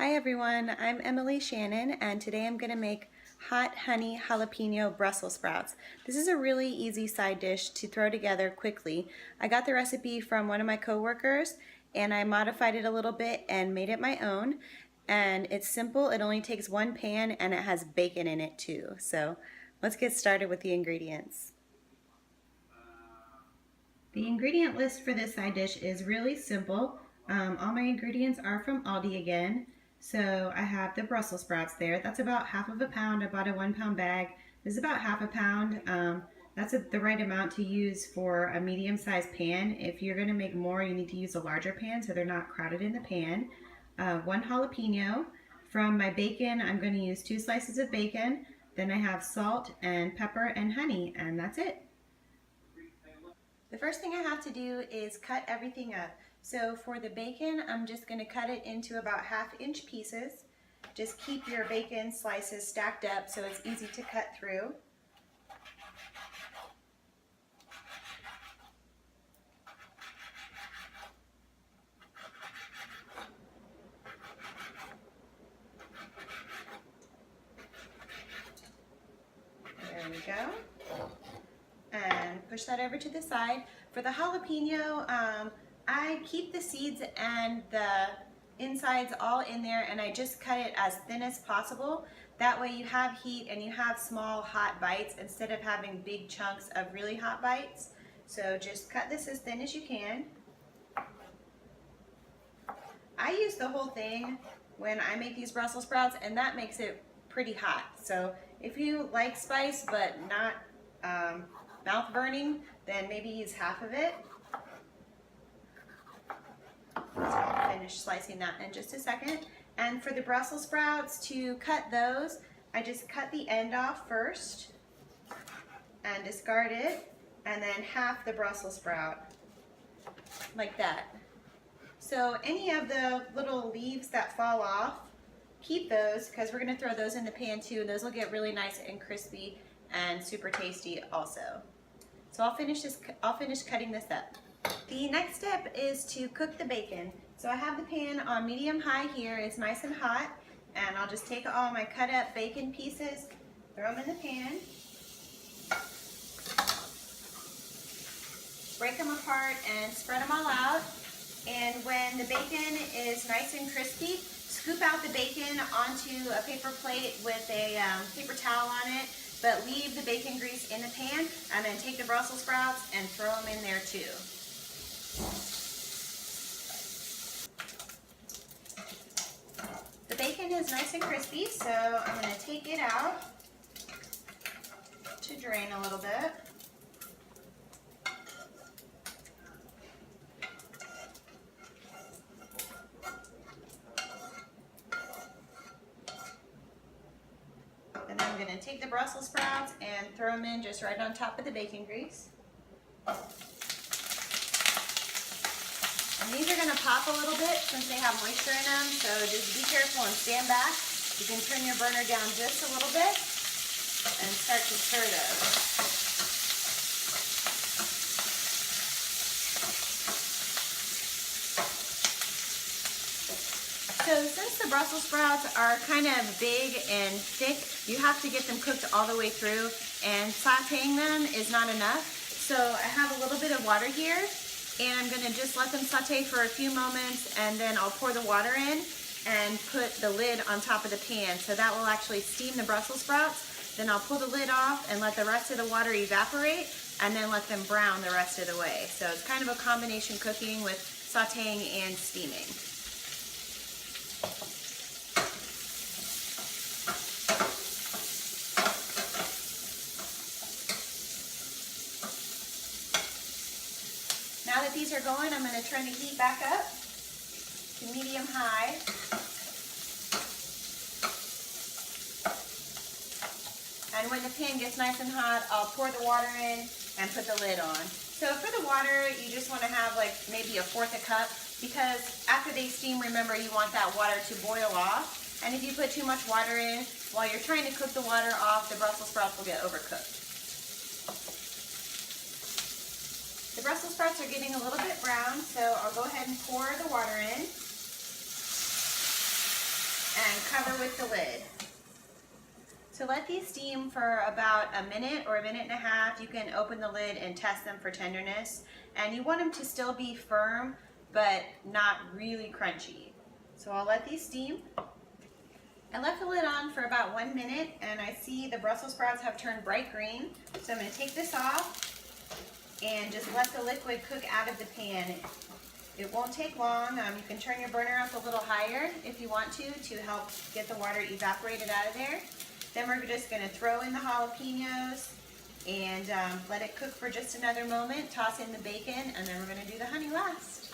Hi everyone, I'm Emilee Shannon and today I'm going to make hot honey jalapeno Brussels sprouts. This is a really easy side dish to throw together quickly. I got the recipe from one of my coworkers and I modified it a little bit and made it my own. And it's simple, it only takes one pan and it has bacon in it too. So let's get started with the ingredients. The ingredient list for this side dish is really simple. All my ingredients are from Aldi again. So I have the Brussels sprouts there. That's about half of a pound. I bought a 1 pound bag. This is about half a pound. That's the right amount to use for a medium-sized pan. If you're going to make more, you need to use a larger pan so they're not crowded in the pan. 1 jalapeno. From my bacon, I'm going to use 2 slices of bacon. Then I have salt and pepper and honey, and that's it. The first thing I have to do is cut everything up. So for the bacon, I'm just going to cut it into about 1/2-inch pieces. Just keep your bacon slices stacked up so it's easy to cut through. There we go. And push that over to the side. For the jalapeno, I keep the seeds and the insides all in there and I just cut it as thin as possible. That way you have heat and you have small hot bites instead of having big chunks of really hot bites. So just cut this as thin as you can. I use the whole thing when I make these Brussels sprouts and that makes it pretty hot. So if you like spice but not mouth burning, then maybe use half of it. So I'll finish slicing that in just a second. And for the Brussels sprouts, to cut those, I just cut the end off first and discard it, and then half the Brussels sprout, like that. So any of the little leaves that fall off, keep those because we're going to throw those in the pan too, and those will get really nice and crispy and super tasty also. So I'll finish cutting this up. The next step is to cook the bacon. So I have the pan on medium-high here. It's nice and hot, and I'll just take all my cut up bacon pieces, throw them in the pan, break them apart and spread them all out. And when the bacon is nice and crispy, scoop out the bacon onto a paper plate with a paper towel on it, but leave the bacon grease in the pan, and then take the Brussels sprouts and throw them in there too. The bacon is nice and crispy, so I'm going to take it out to drain a little bit. And then I'm going to take the Brussels sprouts and throw them in just right on top of the bacon grease. And these are going to pop a little bit since they have moisture in them, so just be careful and stand back. You can turn your burner down just a little bit and start to stir those. So since the Brussels sprouts are kind of big and thick, you have to get them cooked all the way through, and sauteing them is not enough. So I have a little bit of water here, and I'm going to just let them saute for a few moments, and then I'll pour the water in and put the lid on top of the pan. So that will actually steam the Brussels sprouts. Then I'll pull the lid off and let the rest of the water evaporate, and then let them brown the rest of the way. So it's kind of a combination cooking with sauteing and steaming. Now that these are going, I'm going to turn the heat back up to medium-high. And when the pan gets nice and hot, I'll pour the water in and put the lid on. So for the water, you just want to have like maybe 1/4 cup, because after they steam, remember, you want that water to boil off. And if you put too much water in, while you're trying to cook the water off, the Brussels sprouts will get overcooked. The Brussels sprouts are getting a little bit brown, so I'll go ahead and pour the water in. and cover with the lid. So let these steam for about a minute or a minute and a half. You can open the lid and test them for tenderness. And you want them to still be firm, but not really crunchy. So I'll let these steam. I left the lid on for about 1 minute, and I see the Brussels sprouts have turned bright green. So I'm going to take this off and just let the liquid cook out of the pan. It won't take long. You can turn your burner up a little higher if you want to help get the water evaporated out of there. Then we're just going to throw in the jalapenos and let it cook for just another moment. Toss in the bacon, and then we're going to do the honey last.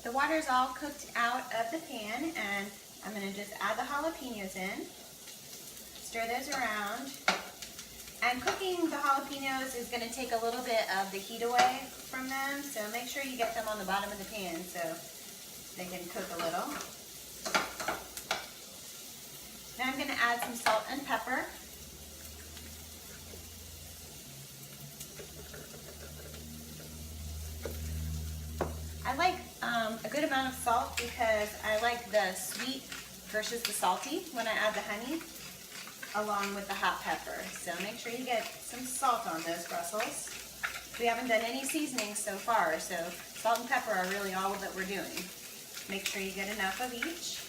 The water's all cooked out of the pan, and I'm going to just add the jalapenos in. Stir those around. And cooking the jalapenos is going to take a little bit of the heat away from them, so make sure you get them on the bottom of the pan so they can cook a little. Now I'm going to add some salt and pepper. I like a good amount of salt because I like the sweet versus the salty when I add the honey along with the hot pepper. So make sure you get some salt on those Brussels. We haven't done any seasoning so far, so salt and pepper are really all that we're doing. Make sure you get enough of each.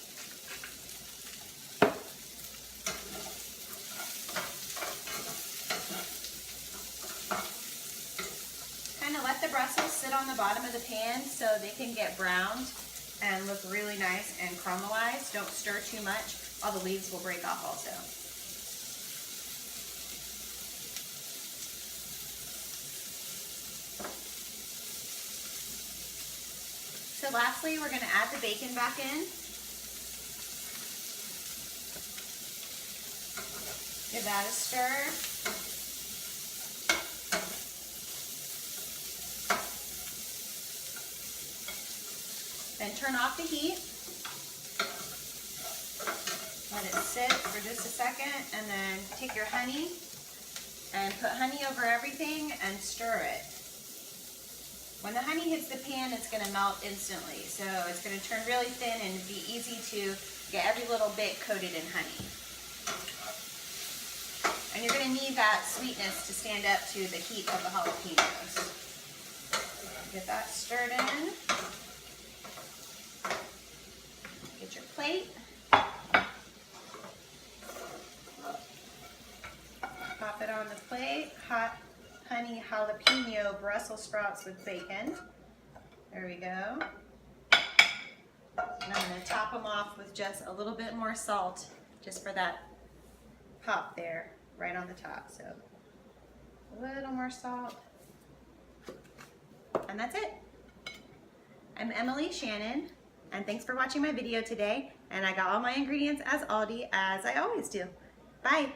Kind of let the Brussels sit on the bottom of the pan so they can get browned and look really nice and caramelized. Don't stir too much, all the leaves will break off also. So lastly, we're going to add the bacon back in. Give that a stir. Then turn off the heat. Let it sit for just a second, and then take your honey and put honey over everything and stir it. When the honey hits the pan, it's going to melt instantly, so it's going to turn really thin and be easy to get every little bit coated in honey. And you're going to need that sweetness to stand up to the heat of the jalapenos. Get that stirred in. Get your plate. Pop it on the plate. Hot honey jalapeno Brussels sprouts with bacon. There we go. And I'm going to top them off with just a little bit more salt, just for that pop there, right on the top. So a little more salt. And that's it. I'm Emilee Shannon, and thanks for watching my video today. And I got all my ingredients as Aldi, as I always do. Bye.